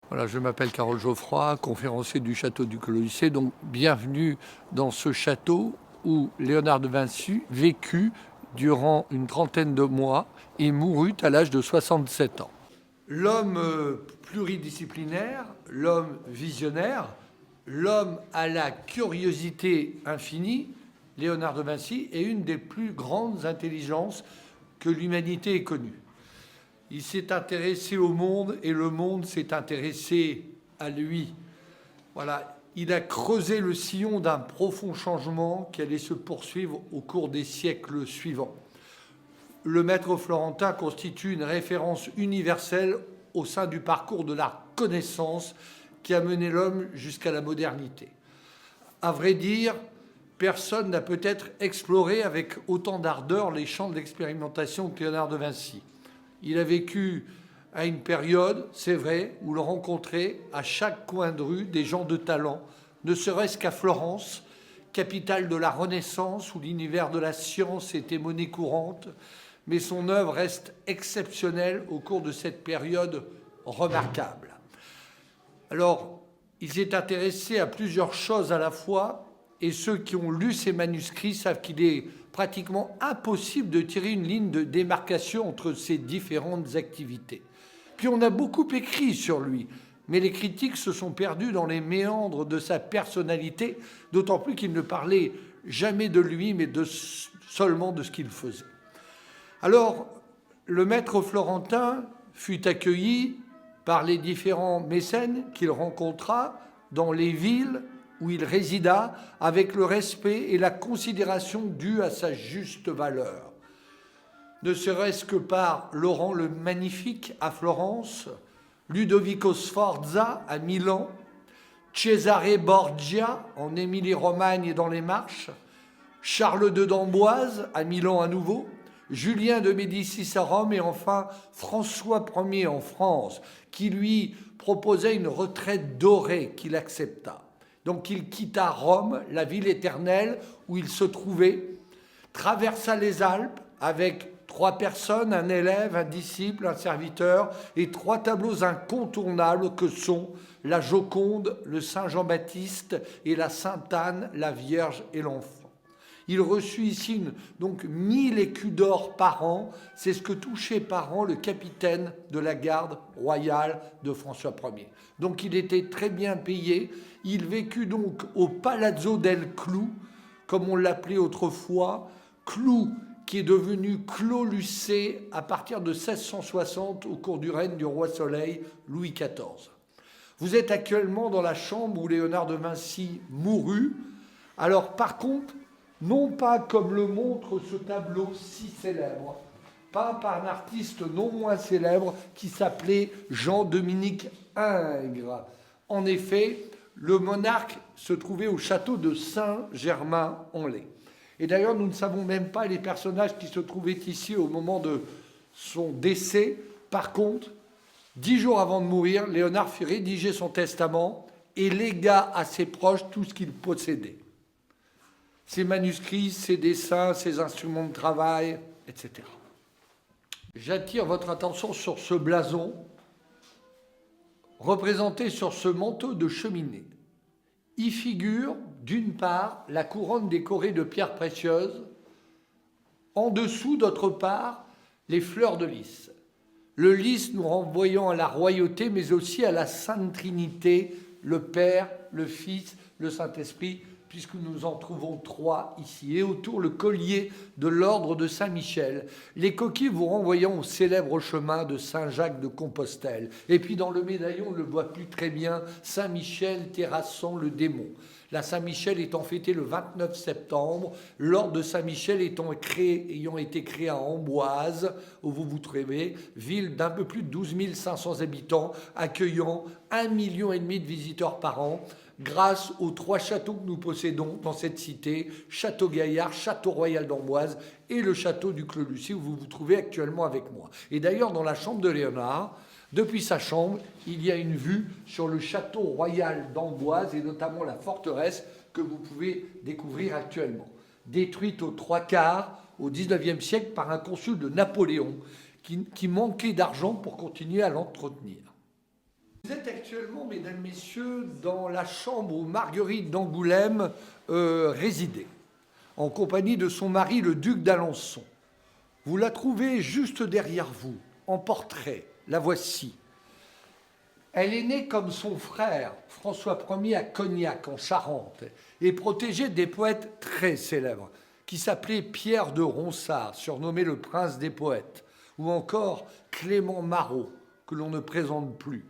Voilà, je m'appelle Carole Geoffroy, conférencier du château du Clos Lucé. Donc, bienvenue dans ce château où Léonard de Vinci vécut durant une trentaine de mois et mourut à l'âge de 67 ans. L'homme pluridisciplinaire, l'homme visionnaire, l'homme à la curiosité infinie, Léonard de Vinci est une des plus grandes intelligences que l'humanité ait connues. Il s'est intéressé au monde et le monde s'est intéressé à lui. Voilà, il a creusé le sillon d'un profond changement qui allait se poursuivre au cours des siècles suivants. Le maître florentin constitue une référence universelle au sein du parcours de la connaissance qui a mené l'homme jusqu'à la modernité. À vrai dire, personne n'a peut-être exploré avec autant d'ardeur les champs de l'expérimentation que Léonard de Vinci. Il a vécu à une période, c'est vrai, où l'on rencontrait à chaque coin de rue des gens de talent, ne serait-ce qu'à Florence, capitale de la Renaissance, où l'univers de la science était monnaie courante, mais son œuvre reste exceptionnelle au cours de cette période remarquable. Alors, il s'est intéressé à plusieurs choses à la fois, et ceux qui ont lu ses manuscrits savent qu'il est pratiquement impossible de tirer une ligne de démarcation entre ces différentes activités. Puis on a beaucoup écrit sur lui, mais les critiques se sont perdues dans les méandres de sa personnalité, d'autant plus qu'il ne parlait jamais de lui, mais seulement de ce qu'il faisait. Alors, le maître florentin fut accueilli par les différents mécènes qu'il rencontra dans les villes où il résida avec le respect et la considération due à sa juste valeur. Ne serait-ce que par Laurent le Magnifique à Florence, Ludovico Sforza à Milan, Cesare Borgia en Émilie-Romagne et dans les Marches, Charles II d'Amboise à Milan à nouveau, Julien de Médicis à Rome et enfin François Ier en France, qui lui proposait une retraite dorée qu'il accepta. Donc il quitta Rome, la ville éternelle où il se trouvait, traversa les Alpes avec 3 personnes, un élève, un disciple, un serviteur, et 3 tableaux incontournables que sont la Joconde, le Saint Jean-Baptiste et la Sainte Anne, la Vierge et l'Enfant. Il reçut ici donc 1000 écus d'or par an. C'est ce que touchait par an le capitaine de la garde royale de François Ier. Donc il était très bien payé. Il vécut donc au Palazzo del Clou, comme on l'appelait autrefois, Clou qui est devenu Clos Lucé à partir de 1660 au cours du règne du roi Soleil Louis XIV. Vous êtes actuellement dans la chambre où Léonard de Vinci mourut. Alors par contre, non pas comme le montre ce tableau si célèbre, peint par un artiste non moins célèbre qui s'appelait Jean-Dominique Ingres. En effet, le monarque se trouvait au château de Saint-Germain-en-Laye. Et d'ailleurs, nous ne savons même pas les personnages qui se trouvaient ici au moment de son décès. Par contre, 10 jours avant de mourir, Léonard fit rédiger son testament et légua à ses proches tout ce qu'il possédait. Ses manuscrits, ses dessins, ses instruments de travail, etc. J'attire votre attention sur ce blason représenté sur ce manteau de cheminée. Y figure, d'une part, la couronne décorée de pierres précieuses, en dessous, d'autre part, les fleurs de lys. Le lys nous renvoyant à la royauté, mais aussi à la Sainte Trinité, le Père, le Fils, le Saint-Esprit, puisque nous en trouvons 3 ici. Et autour, le collier de l'ordre de Saint-Michel. Les coquilles vous renvoyant au célèbre chemin de Saint-Jacques de Compostelle. Et puis dans le médaillon, on ne le voit plus très bien, Saint-Michel terrassant le démon. La Saint-Michel étant fêtée le 29 septembre, l'ordre de Saint-Michel ayant été créé à Amboise, où vous vous trouvez, ville d'un peu plus de 12 500 habitants, accueillant 1,5 million de visiteurs par an, grâce aux 3 châteaux que nous possédons dans cette cité, Château Gaillard, Château Royal d'Amboise et le château du Clos Lucé, où vous vous trouvez actuellement avec moi. Et d'ailleurs, dans la chambre de Léonard, depuis sa chambre, il y a une vue sur le château royal d'Amboise et notamment la forteresse que vous pouvez découvrir actuellement. Détruite aux 3/4 au XIXe siècle par un consul de Napoléon qui manquait d'argent pour continuer à l'entretenir. Vous êtes actuellement, mesdames, messieurs, dans la chambre où Marguerite d'Angoulême résidait, en compagnie de son mari, le duc d'Alençon. Vous la trouvez juste derrière vous, en portrait. La voici. Elle est née comme son frère, François Ier, à Cognac, en Charente, et protégée des poètes très célèbres, qui s'appelaient Pierre de Ronsard, surnommé le prince des poètes, ou encore Clément Marot, que l'on ne présente plus.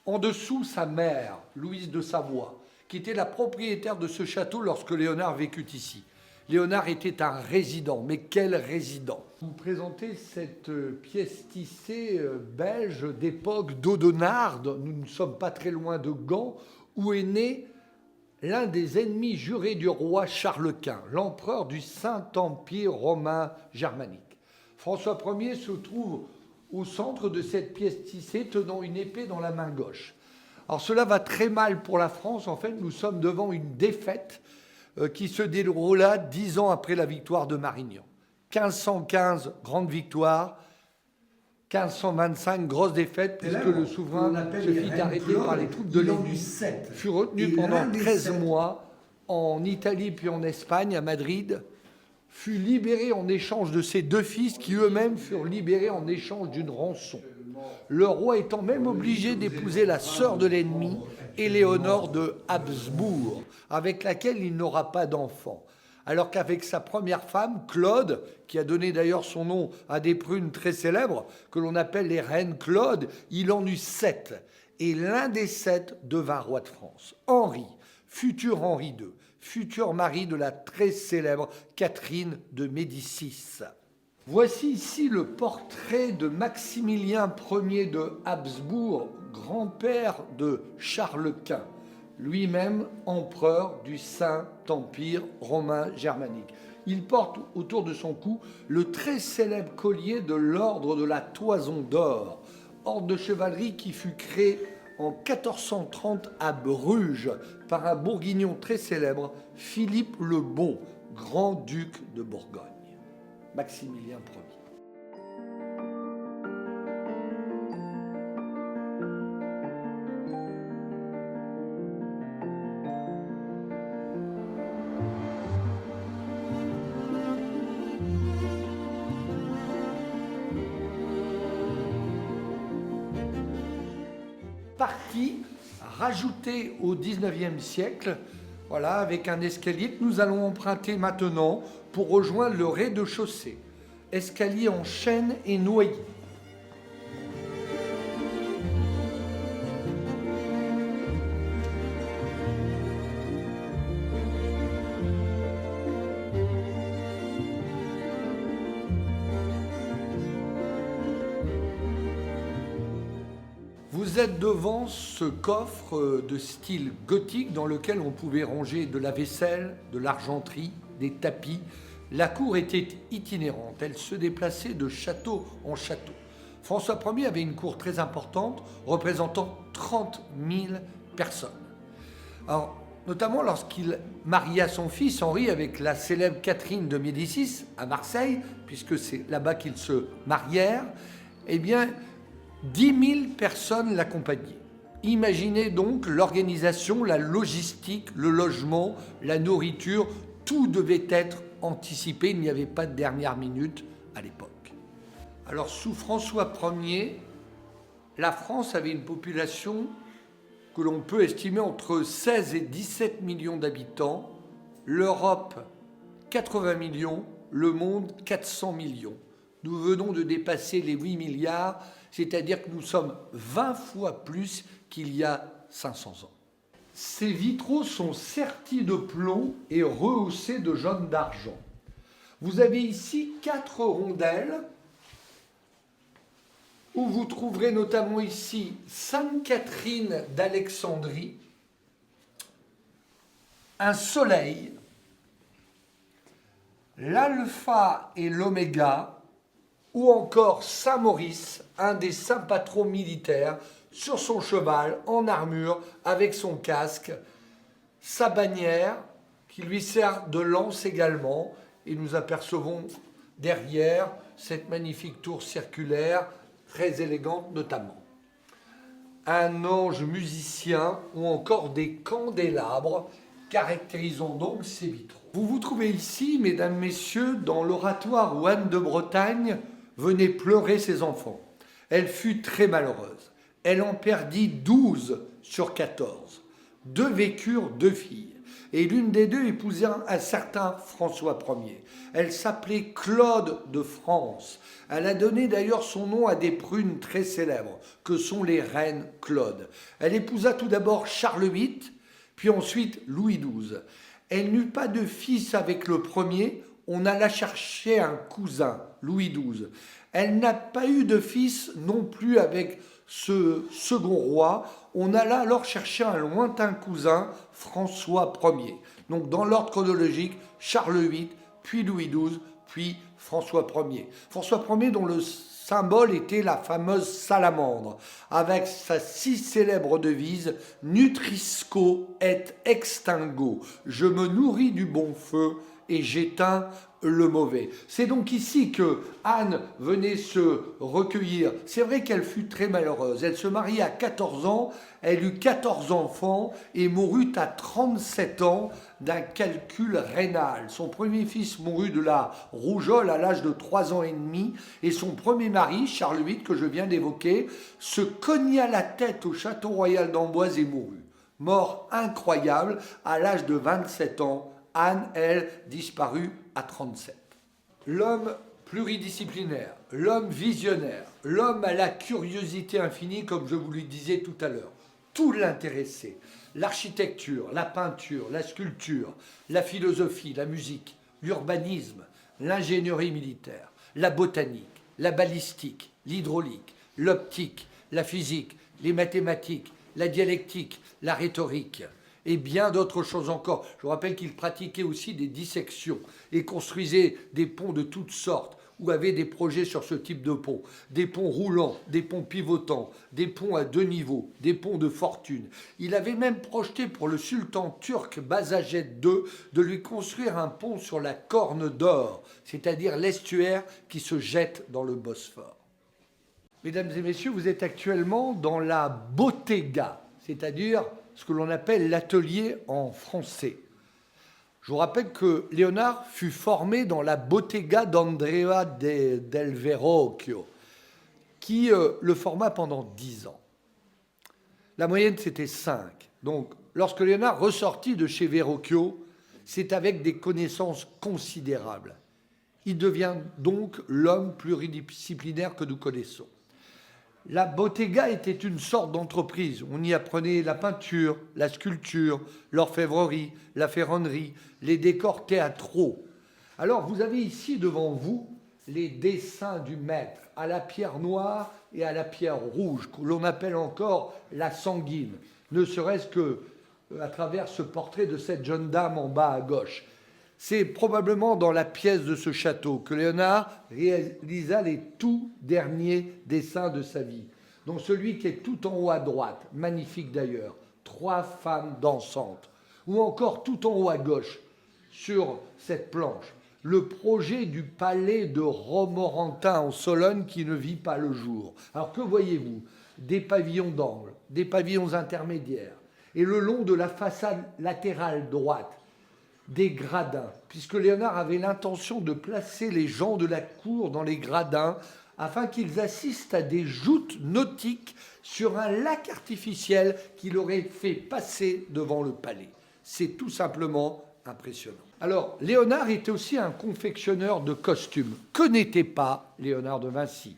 En dessous, sa mère, Louise de Savoie, qui était la propriétaire de ce château lorsque Léonard vécut ici. Léonard était un résident, mais quel résident! Vous présentez cette pièce tissée belge d'époque d'Audenarde, nous ne sommes pas très loin de Gand, où est né l'un des ennemis jurés du roi Charles Quint, l'empereur du Saint-Empire romain germanique. François Ier se trouve au centre de cette pièce tissée, tenant une épée dans la main gauche. Alors cela va très mal pour la France, en fait, nous sommes devant une défaite qui se déroula 10 ans après la victoire de Marignan. 1515, grande victoire. 1525, grosse défaite, puisque le souverain se fit arrêter par les troupes de l'ennemi. Fut retenu pendant 13 mois en Italie puis en Espagne, à Madrid. Fut libéré en échange de ses 2 fils, qui eux-mêmes furent libérés en échange d'une rançon. Le roi étant même obligé d'épouser la sœur de l'ennemi, Éléonore de Habsbourg, avec laquelle il n'aura pas d'enfant. Alors qu'avec sa première femme, Claude, qui a donné d'ailleurs son nom à des prunes très célèbres, que l'on appelle les reines Claude, il en eut 7. Et l'un des 7 devint roi de France. Henri, futur Henri II, futur mari de la très célèbre Catherine de Médicis. Voici ici le portrait de Maximilien Ier de Habsbourg, grand-père de Charles Quint, lui-même empereur du Saint-Empire romain germanique. Il porte autour de son cou le très célèbre collier de l'ordre de la Toison d'Or, ordre de chevalerie qui fut créé en 1430 à Bruges par un bourguignon très célèbre, Philippe le Bon, grand-duc de Bourgogne. Maximilien Ier. Partie rajoutée au XIXe siècle, voilà, avec un escalier que nous allons emprunter maintenant pour rejoindre le rez-de-chaussée. Escalier en chêne et noyer. Vous êtes devant ce coffre de style gothique dans lequel on pouvait ranger de la vaisselle, de l'argenterie, des tapis. La cour était itinérante, elle se déplaçait de château en château. François Ier avait une cour très importante, représentant 30 000 personnes. Alors, notamment lorsqu'il maria son fils Henri avec la célèbre Catherine de Médicis à Marseille, puisque c'est là-bas qu'ils se marièrent, eh bien, 10 000 personnes l'accompagnaient. Imaginez donc l'organisation, la logistique, le logement, la nourriture, tout devait être anticipé, il n'y avait pas de dernière minute à l'époque. Alors sous François Ier, la France avait une population que l'on peut estimer entre 16 et 17 millions d'habitants, l'Europe 80 millions, le monde 400 millions. Nous venons de dépasser les 8 milliards, c'est-à-dire que nous sommes 20 fois plus qu'il y a 500 ans. Ces vitraux sont sertis de plomb et rehaussés de jaune d'argent. Vous avez ici 4 rondelles où vous trouverez notamment ici Sainte Catherine d'Alexandrie, un soleil, l'alpha et l'oméga, ou encore Saint Maurice, un des saints patrons militaires, sur son cheval, en armure, avec son casque, sa bannière, qui lui sert de lance également, et nous apercevons derrière cette magnifique tour circulaire, très élégante notamment. un ange musicien ou encore des candélabres caractérisant donc ces vitraux. Vous vous trouvez ici, mesdames, messieurs, dans l'oratoire où Anne de Bretagne venait pleurer ses enfants. Elle fut très malheureuse. Elle en perdit 12 sur 14. 2 vécurent 2 filles. Et l'une des 2 épousa un certain François Ier. Elle s'appelait Claude de France. Elle a donné d'ailleurs son nom à des prunes très célèbres, que sont les reines Claude. Elle épousa tout d'abord Charles VIII, puis ensuite Louis XII. Elle n'eut pas de fils avec le premier, on alla chercher un cousin, Louis XII. Elle n'a pas eu de fils non plus avec ce second roi, on alla alors chercher un lointain cousin, François Ier. Donc dans l'ordre chronologique, Charles VIII, puis Louis XII, puis François Ier. François Ier dont le symbole était la fameuse salamandre, avec sa si célèbre devise « Nutrisco et extingo », je me nourris du bon feu et j'éteins le mauvais. C'est donc ici que Anne venait se recueillir. C'est vrai qu'elle fut très malheureuse. Elle se maria à 14 ans, elle eut 14 enfants et mourut à 37 ans d'un calcul rénal. Son premier fils mourut de la rougeole à l'âge de 3 ans et demi et son premier mari, Charles VIII, que je viens d'évoquer, se cogna la tête au château royal d'Amboise et mourut. Mort incroyable à l'âge de 27 ans. Anne, elle, disparut à 37. L'homme pluridisciplinaire, l'homme visionnaire, l'homme à la curiosité infinie, comme je vous le disais tout à l'heure. Tout l'intéressait. L'architecture, la peinture, la sculpture, la philosophie, la musique, l'urbanisme, l'ingénierie militaire, la botanique, la balistique, l'hydraulique, l'optique, la physique, les mathématiques, la dialectique, la rhétorique et bien d'autres choses encore. Je vous rappelle qu'il pratiquait aussi des dissections et construisait des ponts de toutes sortes ou avait des projets sur ce type de pont. Des ponts roulants, des ponts pivotants, des ponts à 2 niveaux, des ponts de fortune. Il avait même projeté pour le sultan turc Bajazet II de lui construire un pont sur la Corne d'Or, c'est-à-dire l'estuaire qui se jette dans le Bosphore. Mesdames et messieurs, vous êtes actuellement dans la bottega, c'est-à-dire ce que l'on appelle l'atelier en français. Je vous rappelle que Léonard fut formé dans la bottega d'Andrea del Verrocchio, qui le forma pendant 10 ans. La moyenne, c'était 5. Donc, lorsque Léonard ressortit de chez Verrocchio, c'est avec des connaissances considérables. Il devient donc l'homme pluridisciplinaire que nous connaissons. La bottega était une sorte d'entreprise. On y apprenait la peinture, la sculpture, l'orfèvrerie, la ferronnerie, les décors théâtraux. Alors, vous avez ici devant vous les dessins du maître à la pierre noire et à la pierre rouge, que l'on appelle encore la sanguine, ne serait-ce qu'à travers ce portrait de cette jeune dame en bas à gauche. C'est probablement dans la pièce de ce château que Léonard réalisa les tout derniers dessins de sa vie. Donc celui qui est tout en haut à droite, magnifique d'ailleurs, 3 femmes dansantes. Ou encore tout en haut à gauche, sur cette planche, le projet du palais de Romorantin en Sologne qui ne vit pas le jour. Alors que voyez-vous? Des pavillons d'angle, des pavillons intermédiaires, et le long de la façade latérale droite, des gradins, puisque Léonard avait l'intention de placer les gens de la cour dans les gradins afin qu'ils assistent à des joutes nautiques sur un lac artificiel qu'il aurait fait passer devant le palais. C'est tout simplement impressionnant. Alors, Léonard était aussi un confectionneur de costumes. Que n'était pas Léonard de Vinci?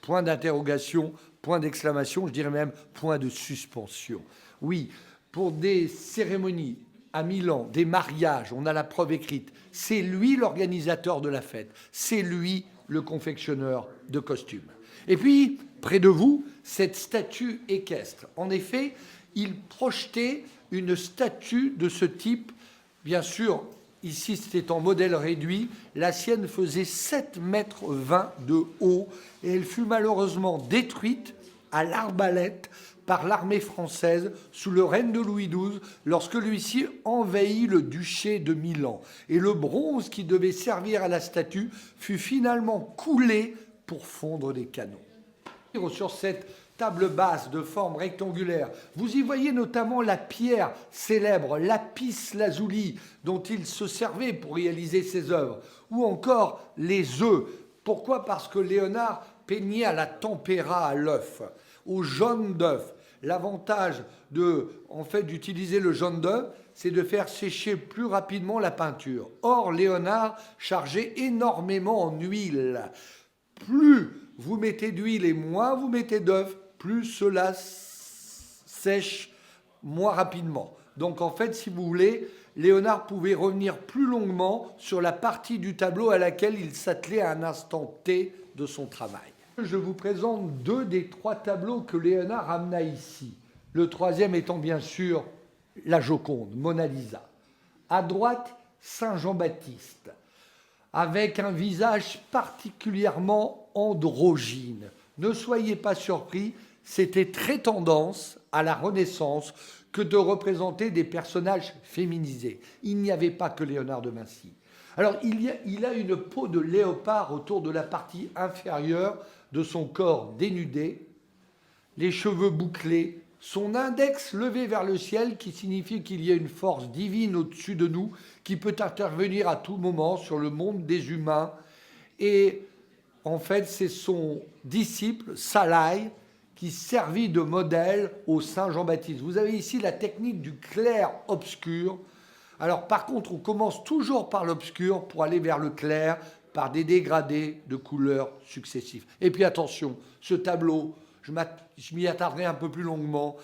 Point d'interrogation, point d'exclamation, je dirais même point de suspension. Oui, pour des cérémonies à Milan, des mariages, on a la preuve écrite. C'est lui l'organisateur de la fête. C'est lui le confectionneur de costumes. Et puis, près de vous, cette statue équestre. En effet, il projetait une statue de ce type. Bien sûr, ici, c'était en modèle réduit. La sienne faisait 7,20 mètres de haut et elle fut malheureusement détruite à l'arbalète par l'armée française sous le règne de Louis XII lorsque celui-ci envahit le duché de Milan. Et le bronze qui devait servir à la statue fut finalement coulé pour fondre les canons. Sur cette table basse de forme rectangulaire. Vous y voyez notamment la pierre célèbre, lapis lazuli, dont il se servait pour réaliser ses œuvres, ou encore les œufs. Pourquoi? Parce que Léonard peignait à la tempéra, à l'œuf, au jaune d'œuf. L'avantage d'utiliser le jaune d'œuf, c'est de faire sécher plus rapidement la peinture. Or, Léonard chargeait énormément en huile. Plus vous mettez d'huile et moins vous mettez d'œuf, plus cela sèche moins rapidement. Donc en fait, si vous voulez, Léonard pouvait revenir plus longuement sur la partie du tableau à laquelle il s'attelait à un instant T de son travail. Je vous présente 2 des 3 tableaux que Léonard amena ici. Le troisième étant bien sûr la Joconde, Mona Lisa. À droite, Saint Jean-Baptiste, avec un visage particulièrement androgyne. Ne soyez pas surpris, c'était très tendance à la Renaissance que de représenter des personnages féminisés. Il n'y avait pas que Léonard de Vinci. Alors, il a une peau de léopard autour de la partie inférieure de son corps dénudé, les cheveux bouclés, son index levé vers le ciel, qui signifie qu'il y a une force divine au-dessus de nous qui peut intervenir à tout moment sur le monde des humains. Et en fait, c'est son disciple, Salaï, qui servit de modèle au Saint Jean-Baptiste. Vous avez ici la technique du clair-obscur. Alors par contre, on commence toujours par l'obscur pour aller vers le clair, par des dégradés de couleurs successifs. Et puis attention, ce tableau, je m'y attarderai un peu plus longuement,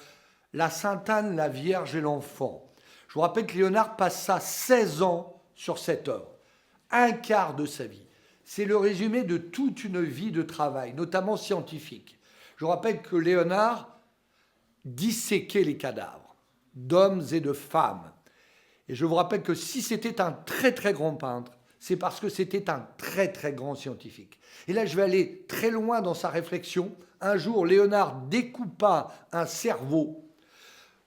la Sainte Anne, la Vierge et l'Enfant. Je vous rappelle que Léonard passa 16 ans sur cette œuvre, un quart de sa vie. C'est le résumé de toute une vie de travail, notamment scientifique. Je vous rappelle que Léonard disséquait les cadavres d'hommes et de femmes. Et je vous rappelle que si c'était un très très grand peintre, c'est parce que c'était un très très grand scientifique. Et là, je vais aller très loin dans sa réflexion. Un jour, Léonard découpa un cerveau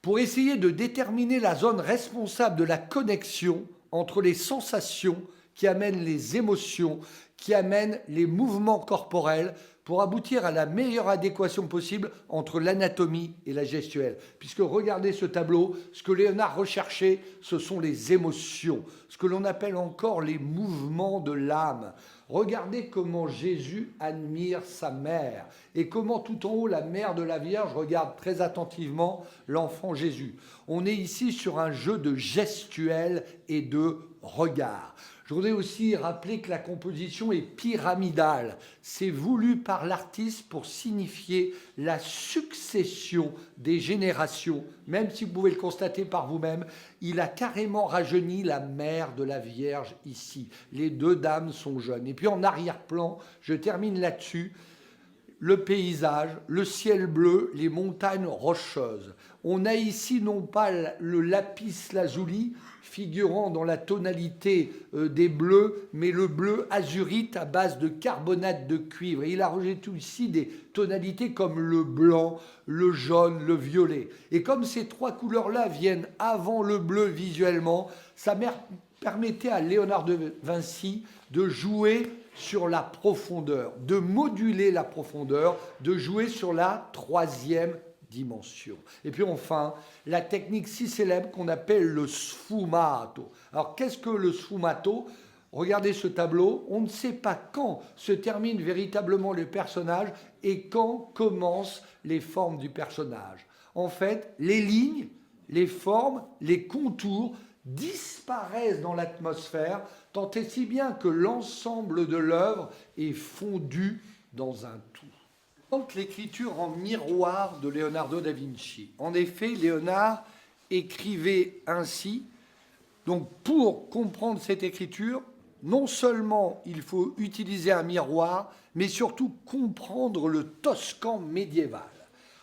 pour essayer de déterminer la zone responsable de la connexion entre les sensations qui amènent les émotions, qui amènent les mouvements corporels, pour aboutir à la meilleure adéquation possible entre l'anatomie et la gestuelle. Puisque regardez ce tableau, ce que Léonard recherchait, ce sont les émotions, ce que l'on appelle encore les mouvements de l'âme. Regardez comment Jésus admire sa mère et comment tout en haut la mère de la Vierge regarde très attentivement l'enfant Jésus. On est ici sur un jeu de gestuelle et de regard. Je voudrais aussi rappeler que la composition est pyramidale. C'est voulu par l'artiste pour signifier la succession des générations. Même si vous pouvez le constater par vous-même, il a carrément rajeuni la mère de la Vierge ici. Les 2 dames sont jeunes. Et puis en arrière-plan, je termine là-dessus, le paysage, le ciel bleu, les montagnes rocheuses. On a ici non pas le lapis lazuli figurant dans la tonalité des bleus, mais le bleu azurite à base de carbonate de cuivre. Et il a rejeté ici des tonalités comme le blanc, le jaune, le violet. Et comme ces 3 couleurs-là viennent avant le bleu visuellement, ça permettait à Léonard de Vinci de jouer sur la profondeur, de moduler la profondeur, de jouer sur la 3e dimension. Et puis enfin, la technique si célèbre qu'on appelle le sfumato. Alors qu'est-ce que le sfumato? Regardez ce tableau, on ne sait pas quand se termine véritablement le personnage et quand commencent les formes du personnage. En fait, les lignes, les formes, les contours disparaissent dans l'atmosphère, tant et si bien que l'ensemble de l'œuvre est fondu dans un tout. Donc l'écriture en miroir de Leonardo da Vinci. En effet, Léonard écrivait ainsi. Donc pour comprendre cette écriture, non seulement il faut utiliser un miroir, mais surtout comprendre le toscan médiéval.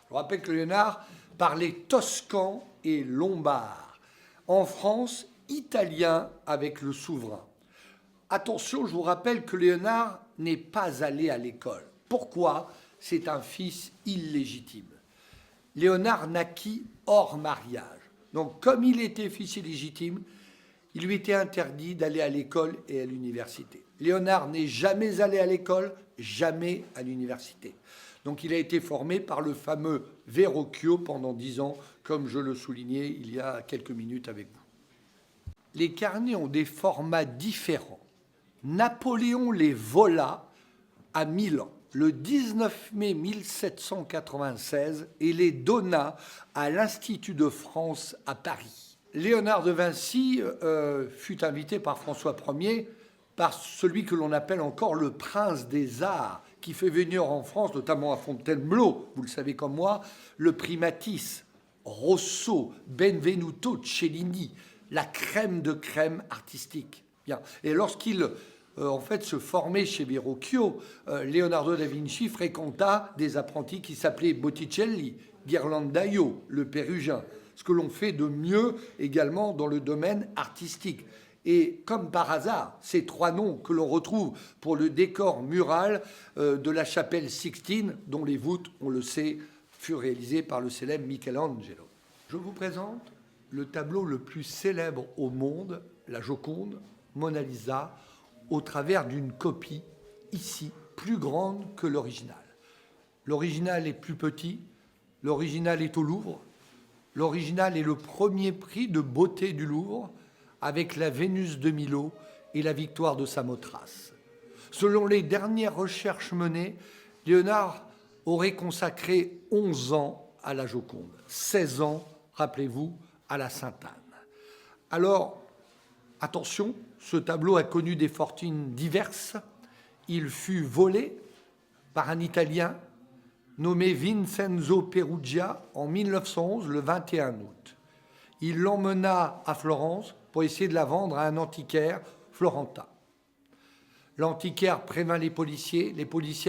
Je vous rappelle que Léonard parlait toscan et lombard. En France, italien avec le souverain. Attention, je vous rappelle que Léonard n'est pas allé à l'école. Pourquoi? C'est un fils illégitime. Léonard naquit hors mariage. Donc, comme il était fils illégitime, il lui était interdit d'aller à l'école et à l'université. Léonard n'est jamais allé à l'école, jamais à l'université. Donc il a été formé par le fameux Verrocchio pendant 10 ans, comme je le soulignais il y a quelques minutes avec vous. Les carnets ont des formats différents. Napoléon les vola à Milan le 19 mai 1796 et les donna à l'Institut de France à Paris. Léonard de Vinci fut invité par François Ier, par celui que l'on appelle encore le prince des arts, qui fait venir en France, notamment à Fontainebleau, vous le savez comme moi, le primatis, Rosso, Benvenuto Cellini, la crème de crème artistique. Bien. Et lorsqu'il se formait chez Verrocchio, Leonardo da Vinci fréquenta des apprentis qui s'appelaient Botticelli, Ghirlandaio, le Pérugin, ce que l'on fait de mieux également dans le domaine artistique. Et comme par hasard, ces trois noms que l'on retrouve pour le décor mural de la chapelle Sixtine, dont les voûtes, on le sait, furent réalisées par le célèbre Michelangelo. Je vous présente le tableau le plus célèbre au monde, la Joconde, Mona Lisa, au travers d'une copie, ici, plus grande que l'original. L'original est plus petit, l'original est au Louvre, l'original est le premier prix de beauté du Louvre, avec la Vénus de Milo et la victoire de Samothrace. Selon les dernières recherches menées, Léonard aurait consacré 11 ans à la Joconde, 16 ans, rappelez-vous, à la Sainte-Anne. Alors, attention, ce tableau a connu des fortunes diverses. Il fut volé par un Italien nommé Vincenzo Perugia en 1911, le 21 août. Il l'emmena à Florence pour essayer de la vendre à un antiquaire florentin. L'antiquaire prévint les policiers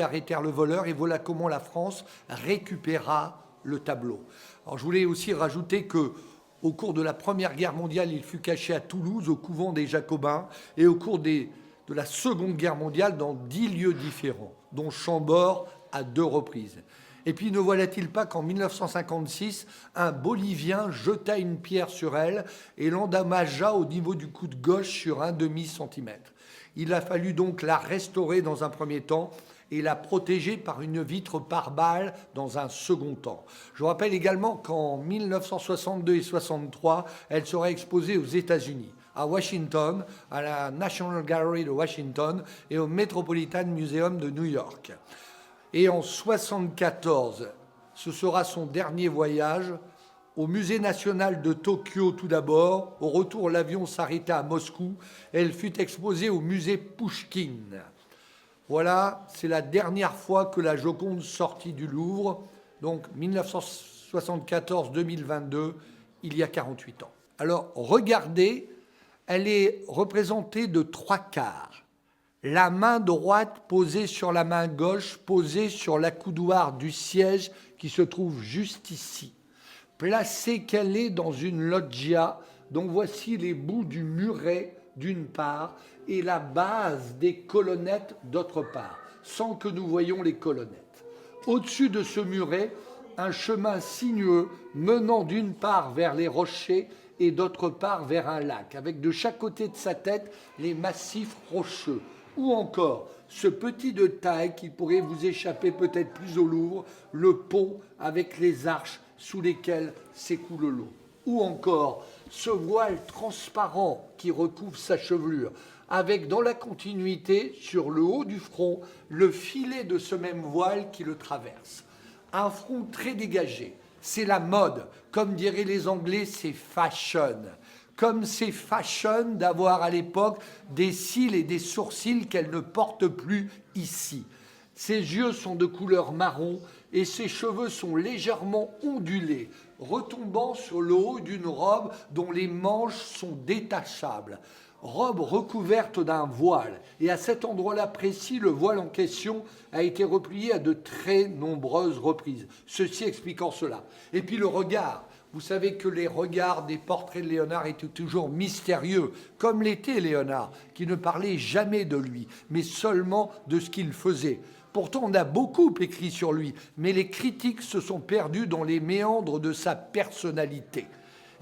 arrêtèrent le voleur et voilà comment la France récupéra le tableau. Alors je voulais aussi rajouter que au cours de la Première Guerre mondiale, il fut caché à Toulouse, au couvent des Jacobins, et au cours de la Seconde Guerre mondiale, dans 10 lieux différents, dont Chambord à 2 reprises. Et puis ne voilà-t-il pas qu'en 1956, un Bolivien jeta une pierre sur elle et l'endommagea au niveau du coude gauche sur un demi-centimètre. Il a fallu donc la restaurer dans un premier temps et la protéger par une vitre pare-balles dans un second temps. Je vous rappelle également qu'en 1962 et 1963, elle sera exposée aux États-Unis, à Washington, à la National Gallery de Washington et au Metropolitan Museum de New York. Et en 1974, ce sera son dernier voyage au Musée national de Tokyo tout d'abord. Au retour, l'avion s'arrêta à Moscou. Elle fut exposée au musée Pouchkine. Voilà, c'est la dernière fois que la Joconde sortit du Louvre, donc 1974-2022, il y a 48 ans. Alors, regardez, elle est représentée de 3/4. La main droite posée sur la main gauche, posée sur l'accoudoir du siège qui se trouve juste ici. Placée qu'elle est dans une loggia, dont voici les bouts du muret d'une part et la base des colonnettes d'autre part, sans que nous voyions les colonnettes. Au-dessus de ce muret, un chemin sinueux menant d'une part vers les rochers et d'autre part vers un lac, avec de chaque côté de sa tête les massifs rocheux. Ou encore, ce petit de taille qui pourrait vous échapper peut-être plus au Louvre, le pont avec les arches sous lesquelles s'écoule l'eau. Ou encore, ce voile transparent qui recouvre sa chevelure, avec dans la continuité, sur le haut du front, le filet de ce même voile qui le traverse. Un front très dégagé, c'est la mode. Comme diraient les Anglais, c'est fashion. Comme c'est fashion d'avoir à l'époque des cils et des sourcils qu'elle ne porte plus ici. Ses yeux sont de couleur marron et ses cheveux sont légèrement ondulés, retombant sur le haut d'une robe dont les manches sont détachables. Robe recouverte d'un voile. Et à cet endroit-là précis, le voile en question a été replié à de très nombreuses reprises. Ceci expliquant cela. Et puis le regard. Vous savez que les regards des portraits de Léonard étaient toujours mystérieux, comme l'était Léonard, qui ne parlait jamais de lui, mais seulement de ce qu'il faisait. Pourtant, on a beaucoup écrit sur lui, mais les critiques se sont perdues dans les méandres de sa personnalité.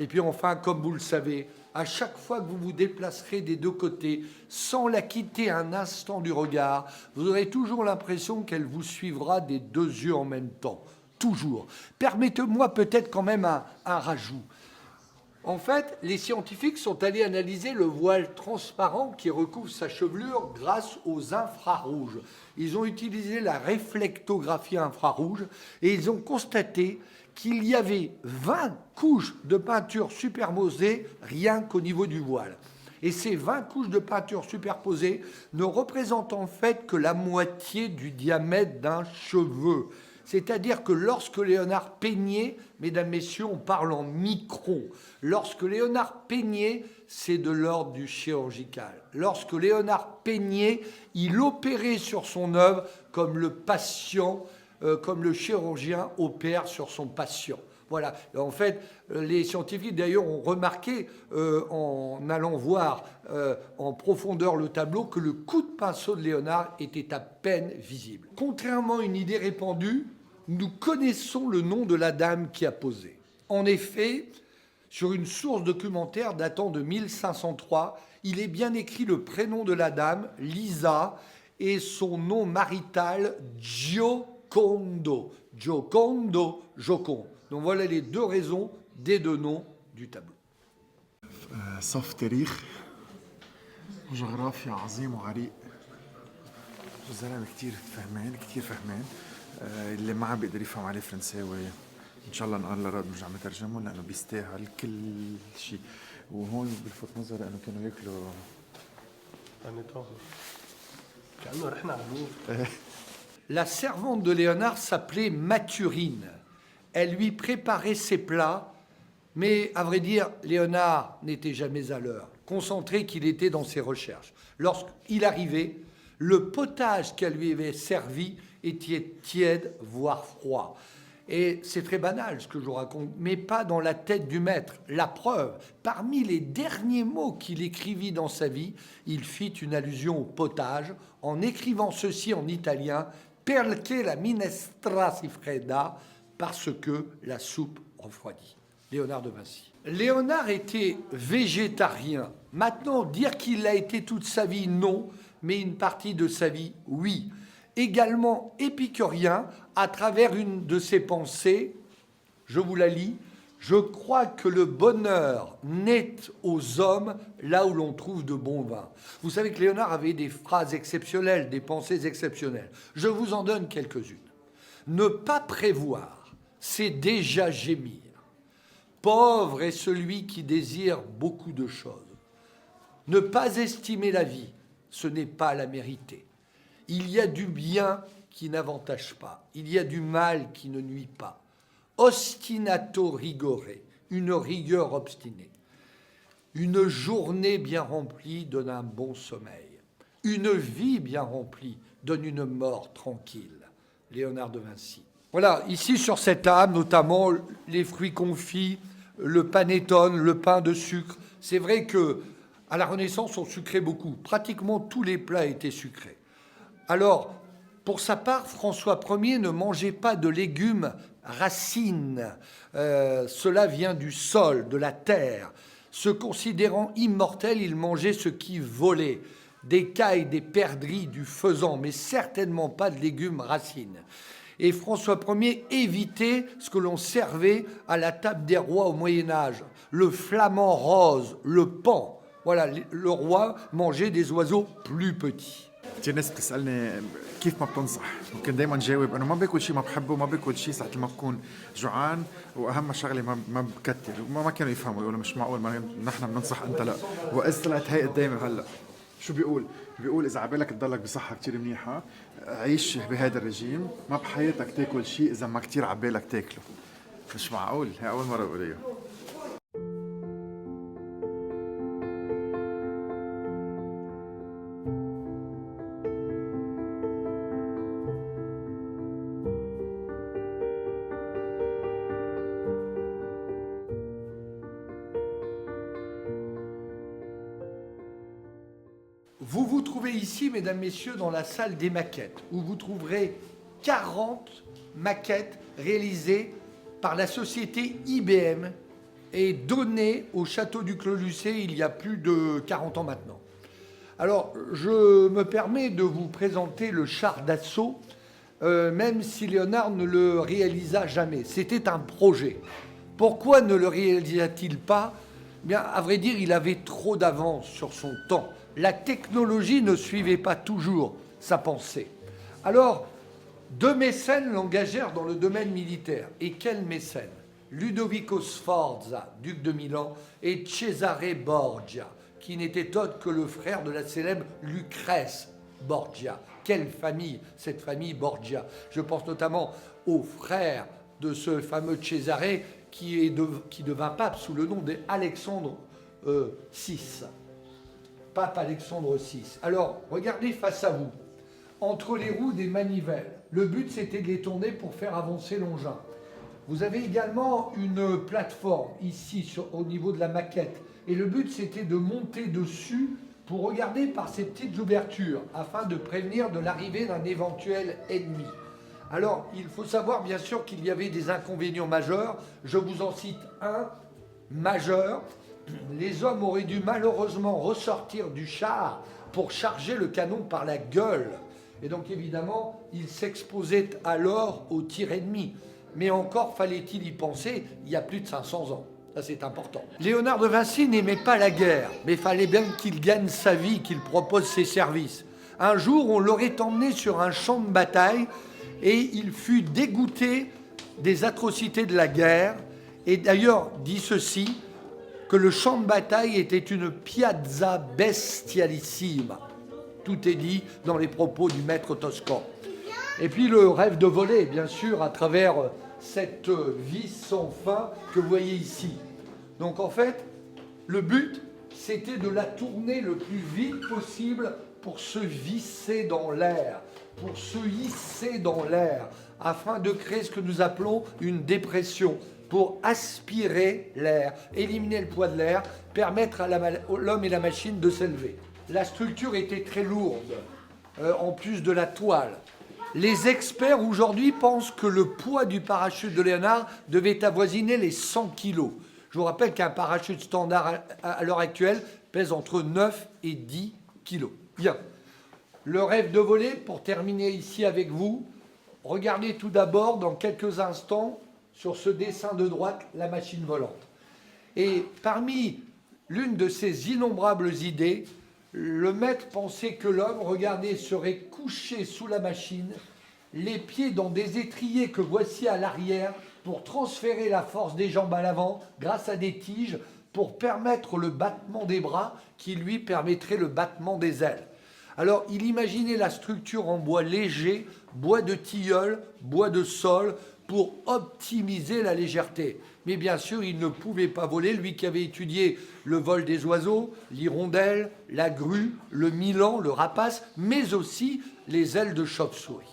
Et puis enfin, comme vous le savez, à chaque fois que vous vous déplacerez des deux côtés, sans la quitter un instant du regard, vous aurez toujours l'impression qu'elle vous suivra des deux yeux en même temps. Toujours. Permettez-moi peut-être quand même un rajout. En fait, les scientifiques sont allés analyser le voile transparent qui recouvre sa chevelure grâce aux infrarouges. Ils ont utilisé la réflectographie infrarouge et ils ont constaté qu'il y avait 20 couches de peinture superposées rien qu'au niveau du voile. Et ces 20 couches de peinture superposées ne représentent en fait que la moitié du diamètre d'un cheveu. C'est-à-dire que lorsque Léonard peignait, mesdames, messieurs, on parle en microns. Lorsque Léonard peignait, c'est de l'ordre du chirurgical. Lorsque Léonard peignait, il opérait sur son œuvre comme le patient, comme le chirurgien opère sur son patient. Voilà. En fait, les scientifiques d'ailleurs ont remarqué en allant voir en profondeur le tableau que le coup de pinceau de Léonard était à peine visible. Contrairement à une idée répandue, nous connaissons le nom de la dame qui a posé. En effet, sur une source documentaire datant de 1503, il est bien écrit le prénom de la dame, Lisa, et son nom marital, Giocondo. Giocondo, Joconde. Donc voilà les deux raisons des deux noms du tableau. صف تاريخ وجغرافيا عظيم وعريق. زلمه كتير فهمان اللي ما عم بيقدر يفهم عليه فرنساوي ان شاء الله نقال لراد نرجع نترجمه لانه بيستاهل كل شيء. وهون بلفت نظري انه كانوا ياكلوا كأنه رحنا على اللوفر. La servante de Léonard s'appelait Mathurine. Elle lui préparait ses plats, mais à vrai dire, Léonard n'était jamais à l'heure, concentré qu'il était dans ses recherches. Lorsqu'il arrivait, le potage qu'elle lui avait servi était tiède, voire froid. Et c'est très banal ce que je vous raconte, mais pas dans la tête du maître. La preuve, parmi les derniers mots qu'il écrivit dans sa vie, il fit une allusion au potage en écrivant ceci en italien « Perché la minestra si fredda » parce que la soupe refroidit. Léonard de Vinci. Léonard était végétarien. Maintenant, dire qu'il l'a été toute sa vie, non, mais une partie de sa vie, oui. Également épicurien, à travers une de ses pensées, je vous la lis, « Je crois que le bonheur naît aux hommes là où l'on trouve de bons vins. » Vous savez que Léonard avait des phrases exceptionnelles, des pensées exceptionnelles. Je vous en donne quelques-unes. Ne pas prévoir, c'est déjà gémir. Pauvre est celui qui désire beaucoup de choses. Ne pas estimer la vie, ce n'est pas la mériter. Il y a du bien qui n'avantage pas. Il y a du mal qui ne nuit pas. Ostinato rigore, une rigueur obstinée. Une journée bien remplie donne un bon sommeil. Une vie bien remplie donne une mort tranquille. Léonard de Vinci. Voilà, ici sur cette table, notamment les fruits confits, le panettone, le pain de sucre. C'est vrai que à la Renaissance, on sucrait beaucoup. Pratiquement tous les plats étaient sucrés. Alors, pour sa part, François Ier ne mangeait pas de légumes racines. Cela vient du sol, de la terre. Se considérant immortel, il mangeait ce qui volait. Des cailles, des perdrix, du faisan, mais certainement pas de légumes racines. Et François Ier évitait ce que l'on servait à la table des rois au Moyen-Âge. Le flamand rose, le paon. Voilà, le roi mangeait des oiseaux plus petits. كثير ناس بتسألني كيف ما بتنصح، ممكن دايما جاوب انه ما باكل شيء ما بحبه، ما باكل شيء ساعة ما بكون جوعان، واهم شغله ما بكتر. ما كانوا يفهموا، يقولوا مش معقول ما نحن بننصح انت لا. واذا طلعت هي قدامي هلا شو بيقول؟ بيقول اذا عبالك تضلك بصحه كثير منيحه عيش بهذا الرجيم، ما بحياتك تاكل شيء اذا ما كثير عبالك تاكله. مش معقول، هي اول مره بقول اياها. Vous vous trouvez ici, mesdames, messieurs, dans la salle des maquettes, où vous trouverez 40 maquettes réalisées par la société IBM est donné au château du Clos Lucé il y a plus de 40 ans maintenant. Alors, je me permets de vous présenter le char d'assaut, même si Léonard ne le réalisa jamais. C'était un projet. Pourquoi ne le réalisa-t-il pas ? Bien, à vrai dire, il avait trop d'avance sur son temps. La technologie ne suivait pas toujours sa pensée. Alors, deux mécènes l'engagèrent dans le domaine militaire. Et quels mécènes ? Ludovico Sforza, duc de Milan, et Cesare Borgia, qui n'était autre que le frère de la célèbre Lucrèce Borgia. Quelle famille, cette famille Borgia. Je pense notamment au frère de ce fameux Cesare qui devint pape sous le nom d'Alexandre VI. Pape Alexandre VI. Alors, regardez face à vous, entre les roues des manivelles. Le but, c'était de les tourner pour faire avancer l'engin. Vous avez également une plateforme ici au niveau de la maquette. Et le but, c'était de monter dessus pour regarder par ces petites ouvertures afin de prévenir de l'arrivée d'un éventuel ennemi. Alors, il faut savoir bien sûr qu'il y avait des inconvénients majeurs. Je vous en cite un majeur. Les hommes auraient dû malheureusement ressortir du char pour charger le canon par la gueule. Et donc évidemment, ils s'exposaient alors aux tirs ennemis. Mais encore fallait-il y penser il y a plus de 500 ans. Ça, c'est important. Léonard de Vinci n'aimait pas la guerre, mais il fallait bien qu'il gagne sa vie, qu'il propose ses services. Un jour, on l'aurait emmené sur un champ de bataille et il fut dégoûté des atrocités de la guerre. Et d'ailleurs, dit ceci, que le champ de bataille était une piazza bestialissima. Tout est dit dans les propos du maître toscan. Et puis le rêve de voler, bien sûr, à travers cette vis sans fin que vous voyez ici. Donc en fait, le but, c'était de la tourner le plus vite possible pour se visser dans l'air, pour se hisser dans l'air, afin de créer ce que nous appelons une dépression, pour aspirer l'air, éliminer le poids de l'air, permettre à l'homme et la machine de s'élever. La structure était très lourde, en plus de la toile. Les experts aujourd'hui pensent que le poids du parachute de Léonard devait avoisiner les 100 kilos. Je vous rappelle qu'un parachute standard à l'heure actuelle pèse entre 9 et 10 kilos. Bien. Le rêve de voler, pour terminer ici avec vous, regardez tout d'abord dans quelques instants sur ce dessin de droite la machine volante. Et parmi l'une de ces innombrables idées, le maître pensait que l'homme, regardez, serait couché sous la machine, les pieds dans des étriers que voici à l'arrière, pour transférer la force des jambes à l'avant grâce à des tiges, pour permettre le battement des bras qui lui permettrait le battement des ailes. Alors, il imaginait la structure en bois léger, bois de tilleul, bois de sol, pour optimiser la légèreté. Mais bien sûr, il ne pouvait pas voler, lui qui avait étudié le vol des oiseaux, l'hirondelle, la grue, le milan, le rapace, mais aussi les ailes de chauve-souris.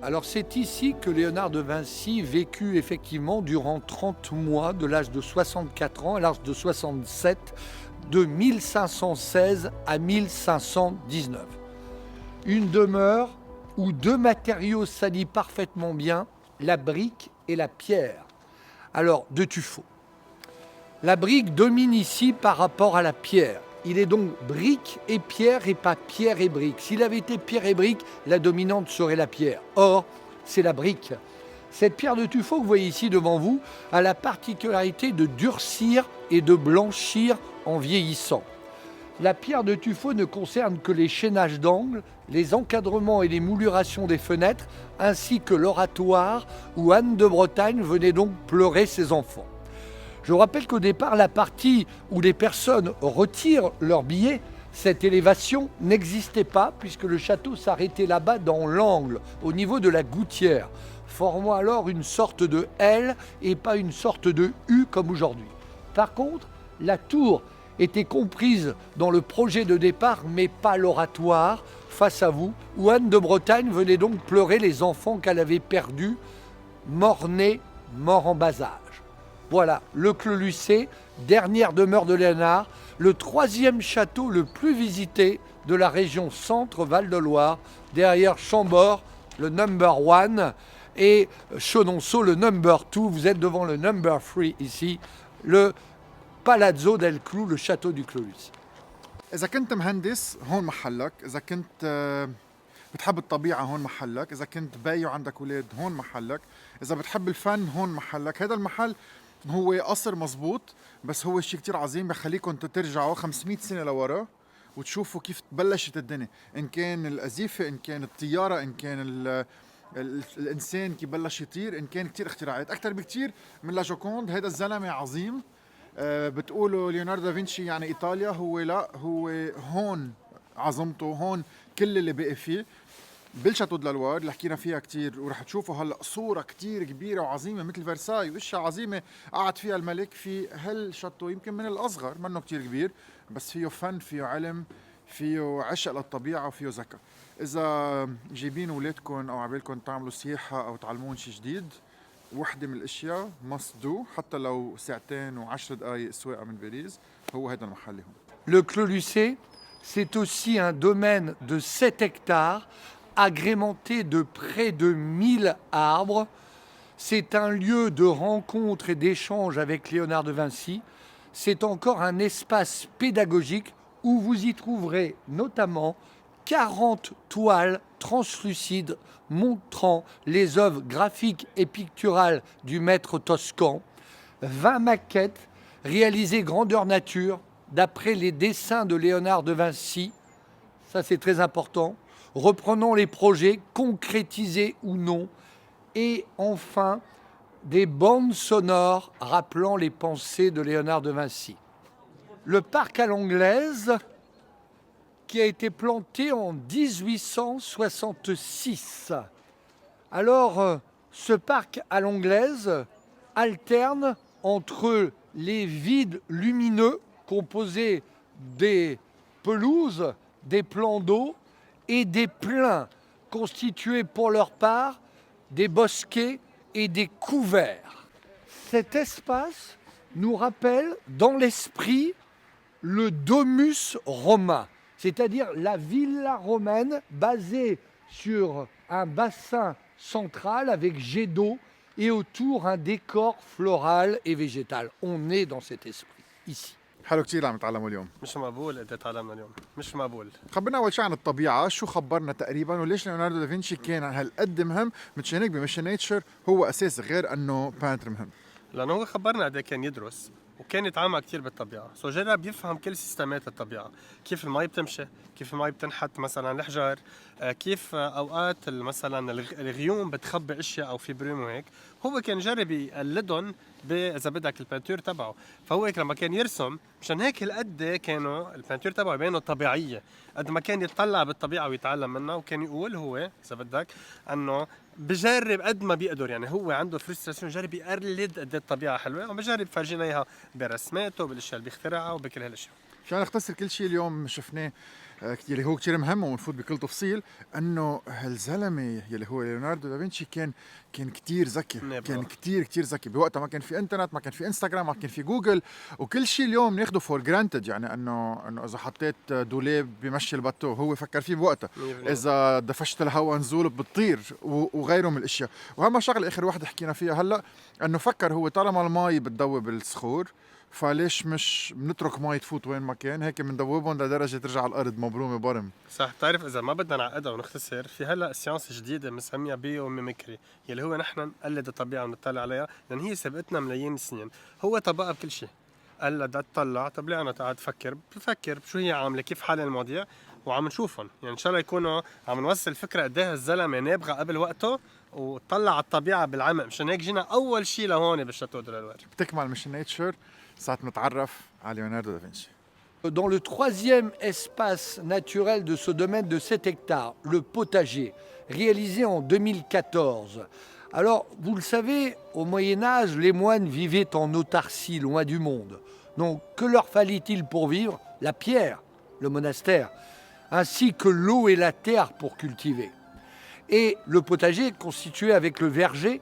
Alors c'est ici que Léonard de Vinci vécut effectivement durant 30 mois, de l'âge de 64 ans à l'âge de 67, de 1516 à 1519. Une demeure où deux matériaux s'allient parfaitement bien, la brique et la pierre. Alors, de tuffeau. La brique domine ici par rapport à la pierre. Il est donc brique et pierre et pas pierre et brique. S'il avait été pierre et brique, la dominante serait la pierre. Or, c'est la brique. Cette pierre de tuffeau que vous voyez ici devant vous a la particularité de durcir et de blanchir en vieillissant. La pierre de tuffeau ne concerne que les chaînages d'angles, les encadrements et les moulurations des fenêtres, ainsi que l'oratoire où Anne de Bretagne venait donc pleurer ses enfants. Je rappelle qu'au départ, la partie où les personnes retirent leurs billets, cette élévation n'existait pas puisque le château s'arrêtait là-bas dans l'angle, au niveau de la gouttière, formant alors une sorte de L et pas une sorte de U comme aujourd'hui. Par contre, la tour était comprise dans le projet de départ, mais pas l'oratoire, face à vous, où Anne de Bretagne venait donc pleurer les enfants qu'elle avait perdus, morts-nés, morts en bas âge. Voilà, le Clos Lucé, dernière demeure de Léonard, le 3e château le plus visité de la région Centre-Val de Loire, derrière Chambord, le number 1, et Chenonceau, le number 2. Vous êtes devant le number 3 ici, le Palazzo del Clou, le château du Clos Lucé. إذا كنت مهندس هون محلك، إذا كنت بتحب الطبيعة هون محلك، إذا كنت باي وعندك أولاد هون محلك، إذا بتحب الفن هون محلك. هذا المحل هو قصر مزبوط، بس هو شيء كتير عظيم بخليكم ترجعوا 500 سنة لورا وتشوفوا كيف بلشت الدنيا، إن كان القذيفة، إن كان الطيارة، إن كان الإنسان كيف بلش يطير، إن كان كتير اختراعات أكتر بكتير من لاجوكوند. هذا الزلمة عظيم. بتقولوا ليوناردو دافنشي يعني إيطاليا، هو لا، هو هون عظمته، هون كل اللي بقي فيه بالشاتو دو لالوار اللي حكينا فيها كتير. ورح تشوفوا هلا صورة كتير كبيرة وعظيمة مثل فرساي واشياء عظيمة قعد فيها الملك في هالشاتو، يمكن من الأصغر، منه كتير كبير بس فيه فن، فيه علم، فيه عشق للطبيعة وفيه ذكاء. إذا جايبين أولادكم أو عبالكم تعملوا سياحة أو تعلمون شي جديد، وحدة من الاشياء must do، حتى لو ساعتين و10 دقايق سواقة من باريس، هو هذا المحل هون. Le Clos Lucé, c'est aussi un domaine de 7 hectares, agrémenté de près de 1000 arbres. C'est un lieu de rencontre et d'échange avec Léonard de Vinci. C'est encore un espace pédagogique où vous y trouverez notamment 40 toiles translucides montrant les œuvres graphiques et picturales du maître toscan, 20 maquettes réalisées grandeur nature d'après les dessins de Léonard de Vinci, ça c'est très important, reprenant les projets concrétisés ou non, et enfin des bandes sonores rappelant les pensées de Léonard de Vinci. Le parc à l'anglaise, qui a été planté en 1866. Alors, ce parc à l'anglaise alterne entre les vides lumineux composés des pelouses, des plans d'eau et des pleins constitués pour leur part des bosquets et des couverts. Cet espace nous rappelle dans l'esprit le domus romain, c'est-à-dire la villa romaine basée sur un bassin central avec jet d'eau et autour un décor floral et végétal. On est dans cet esprit, ici. حلو كتير عم نتعلموا اليوم. مش مقبول قد تعلمنا اليوم، مش مقبول. خبرنا اول شيء عن الطبيعه، شو خبرنا تقريبا، وليش ليوناردو دافنشي كان هالقد مهم؟ مشان هيك بمشن نيتشر هو اساس، غير انه بانتر مهم. لانه هو خبرنا قد كان يدرس وكان يتعامل كتير بالطبيعه، جرب يفهم كل سيستمات الطبيعه، كيف المي بتمشي، كيف المي بتنحت مثلا الحجار، كيف اوقات مثلا الغيوم بتخبي اشياء او في بروم وهيك. هو كان جرب يقلدهم اذا بدك البانتور تبعه، فهو هيك لما كان يرسم مشان هيك هالقد كانوا البانتور تبعه بينه طبيعيه، قد ما كان يتطلع بالطبيعه ويتعلم منها. وكان يقول هو اذا بدك انه بجرب قد ما بيقدر، يعني هو عنده فرستراسيون، جرب يقلد قد الطبيعه حلوه وبجرب يفرجينا اياها برسماته، بالاشياء اللي بيخترعها وبكل هالاشياء. مشان نختصر كل شيء اليوم شفناه، اللي هو كتير مهم ونفوت بكل تفصيل، انه الزلمه يلي هو ليوناردو دافنشي كان كتير ذكي، كان كتير ذكي. بوقتها ما كان في انترنت، ما كان في انستغرام، ما كان في جوجل، وكل شيء اليوم ناخده فور جرانتد. يعني انه اذا حطيت دولاب بمشي الباتو هو فكر فيه بوقتها، اذا دفشت الهواء نزول بتطير وغيره من الاشياء. وهم شغله اخر واحده حكينا فيها هلا، انه فكر هو طالما المي بتذوب الصخور، فليش مش بنترك مي تفوت وين ما كان، هيك بندوبهم لدرجه ترجع على الارض مبرومه برم. صح. بتعرف اذا ما بدنا نعقدها ونختصر، في هلا سيانس جديده بنسميها بيو ميميكري، يلي هو نحن نقلد الطبيعه ونطلع عليها، لان هي سبقتنا ملايين السنين. هو طبقها بكل شيء، قال لها بدها تطلع، طب ليه انا قاعد بفكر بشو هي عامله، كيف حال المواضيع، وعم نشوفهم. يعني ان شاء الله يكونوا عم نوصل فكره قد ايه الزلمه نابغه قبل وقته وطلع على الطبيعه بالعمق. مشان هيك جينا اول شيء لهون بالشاتو دو لالوار. بتكمل مش نيتشر، ساعة نتعرف على ليوناردو دافنشي. Dans le troisième espace naturel de ce domaine de 7 hectares, le potager, réalisé en 2014. Alors, vous le savez, au Moyen-Âge, les moines vivaient en autarcie, loin du monde. Donc, que leur fallait-il pour vivre? La pierre, le monastère, ainsi que l'eau et la terre pour cultiver. Et le potager constitué avec le verger,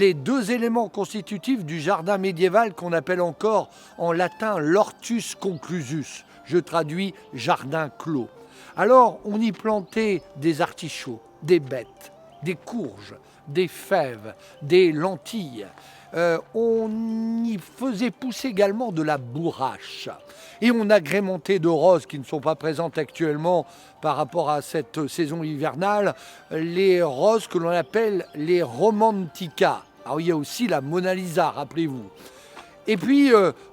les deux éléments constitutifs du jardin médiéval qu'on appelle encore en latin l'hortus conclusus. Je traduis jardin clos. Alors, on y plantait des artichauts, des bêtes, des courges, des fèves, des lentilles. On y faisait pousser également de la bourrache. Et on agrémentait de roses qui ne sont pas présentes actuellement par rapport à cette saison hivernale, les roses que l'on appelle les romanticas. Alors il y a aussi la Mona Lisa, rappelez-vous. Et puis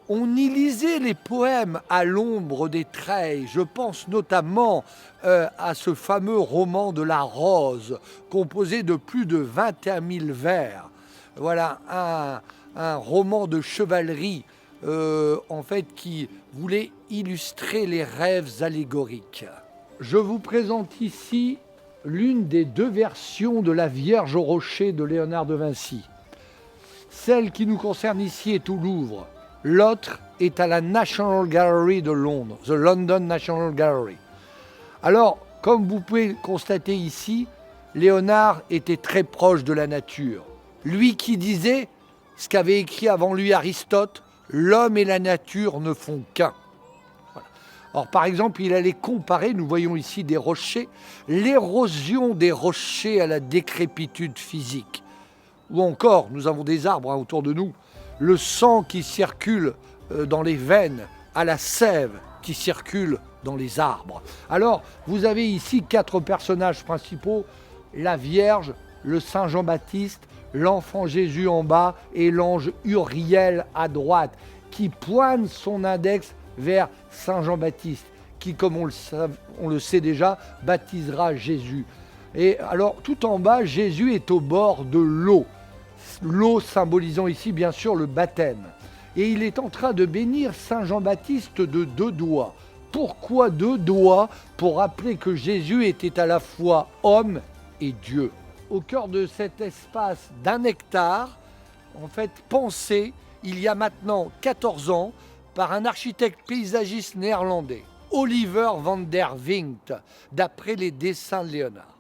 on y lisait les poèmes à l'ombre des treilles. Je pense notamment à ce fameux roman de la rose, composé de plus de 21 000 vers. Voilà un roman de chevalerie en fait qui voulait illustrer les rêves allégoriques. Je vous présente ici l'une des deux versions de la Vierge au rocher de Léonard de Vinci. Celle qui nous concerne ici est au Louvre. L'autre est à la National Gallery de Londres, the London National Gallery. Alors, comme vous pouvez constater ici, Léonard était très proche de la nature. Lui qui disait ce qu'avait écrit avant lui Aristote, l'homme et la nature ne font qu'un. Voilà. Alors par exemple, il allait comparer, nous voyons ici des rochers, l'érosion des rochers à la décrépitude physique. Ou encore, nous avons des arbres autour de nous, le sang qui circule dans les veines à la sève qui circule dans les arbres. Alors, vous avez ici 4 personnages principaux, la Vierge, le Saint Jean-Baptiste, l'enfant Jésus en bas et l'ange Uriel à droite, qui pointe son index vers Saint Jean-Baptiste, qui, comme on le sait déjà, baptisera Jésus. Et alors, tout en bas, Jésus est au bord de l'eau. L'eau symbolisant ici, bien sûr, le baptême. Et il est en train de bénir Saint Jean-Baptiste de 2 doigts. Pourquoi 2 doigts? Pour rappeler que Jésus était à la fois homme et Dieu. Au cœur de cet espace d'1 hectare, en fait, pensé il y a maintenant 14 ans par un architecte paysagiste néerlandais, Oliver van der Winkt, d'après les dessins de Léonard.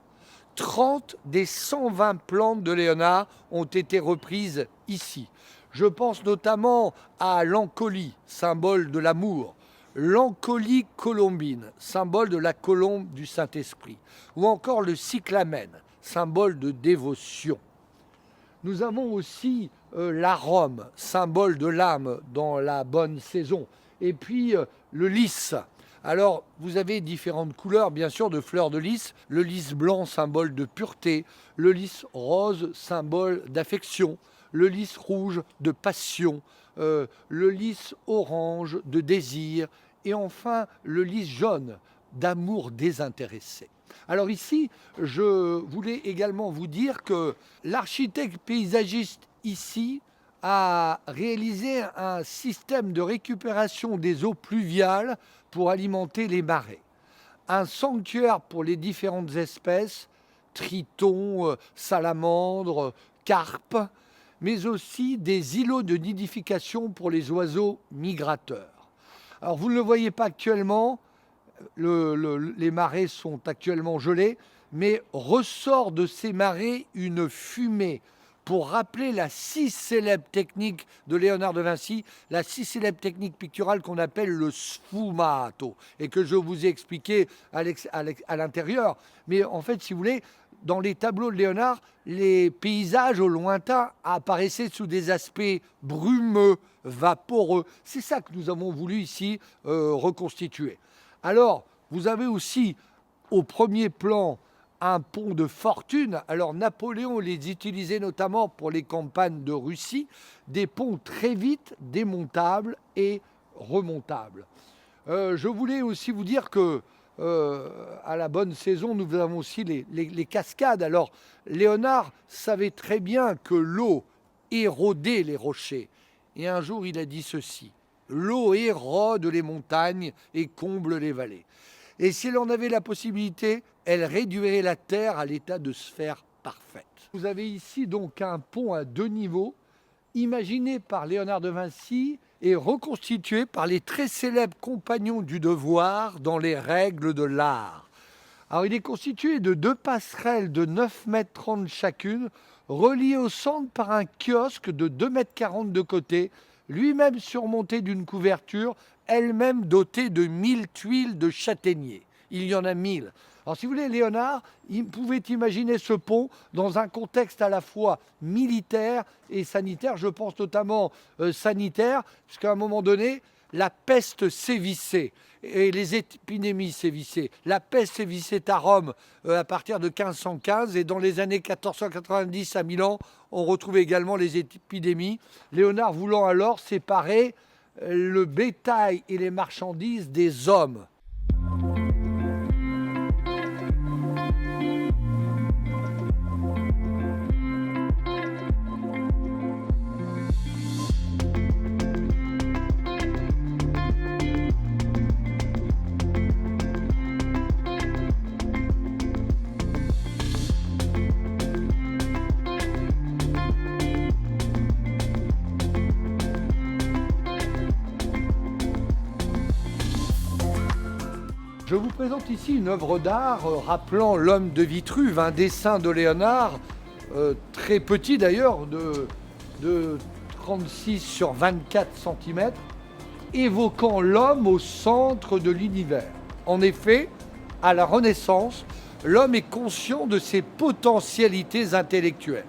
30 des 120 plantes de Léonard ont été reprises ici. Je pense notamment à l'encolie, symbole de l'amour, l'encolie colombine, symbole de la colombe du Saint-Esprit, ou encore le cyclamène, symbole de dévotion. Nous avons aussi l'arôme, symbole de l'âme dans la bonne saison, et puis le lys. Alors, vous avez différentes couleurs, bien sûr, de fleurs de lys. Le lys blanc, symbole de pureté. Le lys rose, symbole d'affection. Le lys rouge, de passion. Le lys orange, de désir. Et enfin, le lys jaune, d'amour désintéressé. Alors ici, je voulais également vous dire que l'architecte paysagiste ici a réalisé un système de récupération des eaux pluviales pour alimenter les marais. Un sanctuaire pour les différentes espèces, tritons, salamandres, carpes, mais aussi des îlots de nidification pour les oiseaux migrateurs. Alors vous ne le voyez pas actuellement, les marais sont actuellement gelés, mais ressort de ces marais une fumée pour rappeler la si célèbre technique de Léonard de Vinci, la si célèbre technique picturale qu'on appelle le sfumato, et que je vous ai expliqué à l'intérieur. Mais en fait, si vous voulez, dans les tableaux de Léonard, les paysages au lointain apparaissaient sous des aspects brumeux, vaporeux. C'est ça que nous avons voulu ici reconstituer. Alors, vous avez aussi au premier plan un pont de fortune. Alors Napoléon les utilisait notamment pour les campagnes de Russie, des ponts très vite démontables et remontables. Je voulais aussi vous dire que à la bonne saison, nous avons aussi les cascades. Alors Léonard savait très bien que l'eau érodait les rochers. Et un jour, il a dit ceci: l'eau érode les montagnes et comble les vallées. Et si l'on avait la possibilité, elle réduirait la Terre à l'état de sphère parfaite. Vous avez ici donc un pont à 2 niveaux, imaginé par Léonard de Vinci et reconstitué par les très célèbres compagnons du devoir dans les règles de l'art. Alors il est constitué de 2 passerelles de 9,30 m chacune, reliées au centre par un kiosque de 2,40 m de côté, lui-même surmonté d'une couverture, elle-même dotée de 1000 tuiles de châtaignier. Il y en a 1000. Alors si vous voulez, Léonard, il pouvait imaginer ce pont dans un contexte à la fois militaire et sanitaire. Je pense notamment sanitaire, puisqu'à un moment donné, la peste sévissait et les épidémies sévissaient. La peste sévissait à Rome à partir de 1515 et dans les années 1490 à Milan, on retrouvait également les épidémies. Léonard voulant alors séparer le bétail et les marchandises des hommes. Je vous présente ici une œuvre d'art rappelant l'homme de Vitruve, un dessin de Léonard, très petit d'ailleurs, de 36 sur 24 cm, évoquant l'homme au centre de l'univers. En effet, à la Renaissance, l'homme est conscient de ses potentialités intellectuelles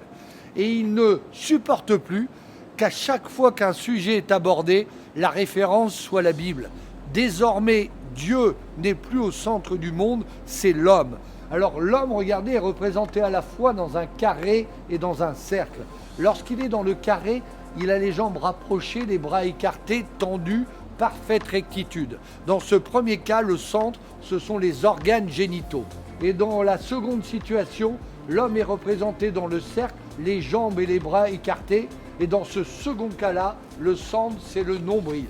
et il ne supporte plus qu'à chaque fois qu'un sujet est abordé, la référence soit la Bible. Désormais, Dieu n'est plus au centre du monde, c'est l'homme. Alors l'homme, regardez, est représenté à la fois dans un carré et dans un cercle. Lorsqu'il est dans le carré, il a les jambes rapprochées, les bras écartés, tendus, parfaite rectitude. Dans ce premier cas, le centre, ce sont les organes génitaux. Et dans la seconde situation, l'homme est représenté dans le cercle, les jambes et les bras écartés. Et dans ce second cas-là, le centre, c'est le nombril.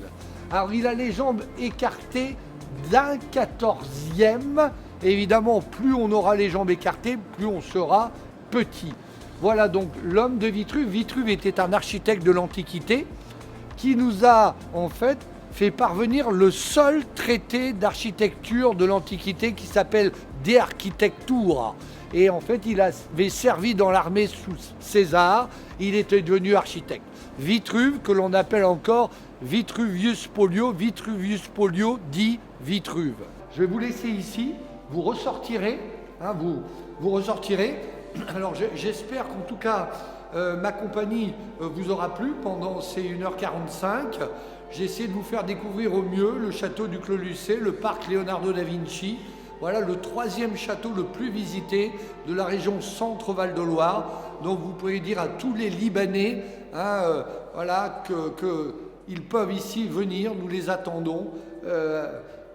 Alors il a les jambes écartées d'1/14e. Évidemment, plus on aura les jambes écartées, plus on sera petit. Voilà donc l'homme de Vitruve. Vitruve était un architecte de l'Antiquité qui nous a en fait parvenir le seul traité d'architecture de l'Antiquité qui s'appelle De Architectura. Et en fait, il avait servi dans l'armée sous César. Il était devenu architecte. Vitruve, que l'on appelle encore Vitruvius Polio dit Vitruve. Je vais vous laisser ici, vous ressortirez, vous ressortirez. Alors j'espère qu'en tout cas ma compagnie vous aura plu pendant ces 1h45. J'ai essayé de vous faire découvrir au mieux le château du Clos Lucé, le parc Leonardo da Vinci. Voilà le 3e château le plus visité de la région Centre-Val de Loire. Donc vous pouvez dire à tous les Libanais qu'ils peuvent ici venir, nous les attendons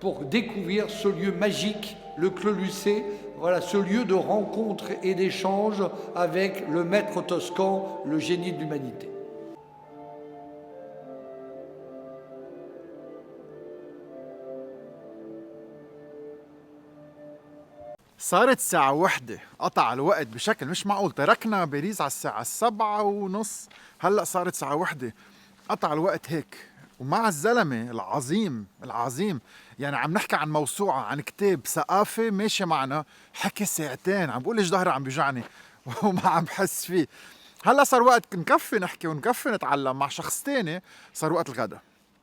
pour découvrir ce lieu magique, le Clos Lucé, voilà, ce lieu de rencontre et d'échange avec le maître toscan, le génie de l'humanité. صارت الساعة 1، قطع الوقت بشكل مش معقول. تركنا باريس على الساعة 7:30، هلأ صارت الساعة 1، قطع الوقت هيك ومع الزلمة العظيم يعني عم نحكي عن موسوعة، عن كتاب ثقافة ماشي معنا، حكي ساعتين عم بقول ليش ظهري عم بيوجعني وما عم بحس فيه. هلا صار وقت نكفي نحكي ونكفي نتعلم مع شخص تاني. صار وقت الغدا.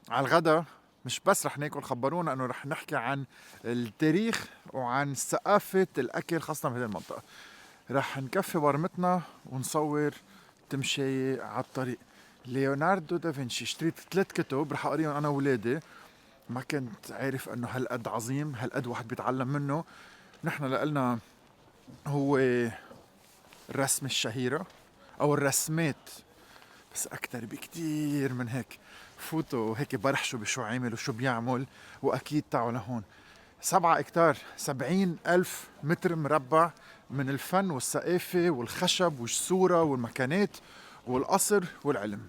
على الغدا مش بس رح ناكل، خبرونا انه رح نحكي عن التاريخ وعن ثقافة الاكل خاصة بهذه المنطقة. رح نكفي ورمتنا ونصور تمشي على الطريق. ليوناردو دافنشي اشتريت 3 كتب رح اقريهم انا وولادي. ما كنت عارف انه هالقد عظيم، هالقد واحد بيتعلم منه. نحن لقلنا هو الرسمة الشهيرة او الرسمات، بس اكتر بكتير من هيك. فوتوا هيك برحشوا بشو عامل وشو بيعمل. واكيد تعوا لهون 7 اكتار، 70,000 متر مربع من الفن والثقافة والخشب والصورة والمكانات والقصر والعلم.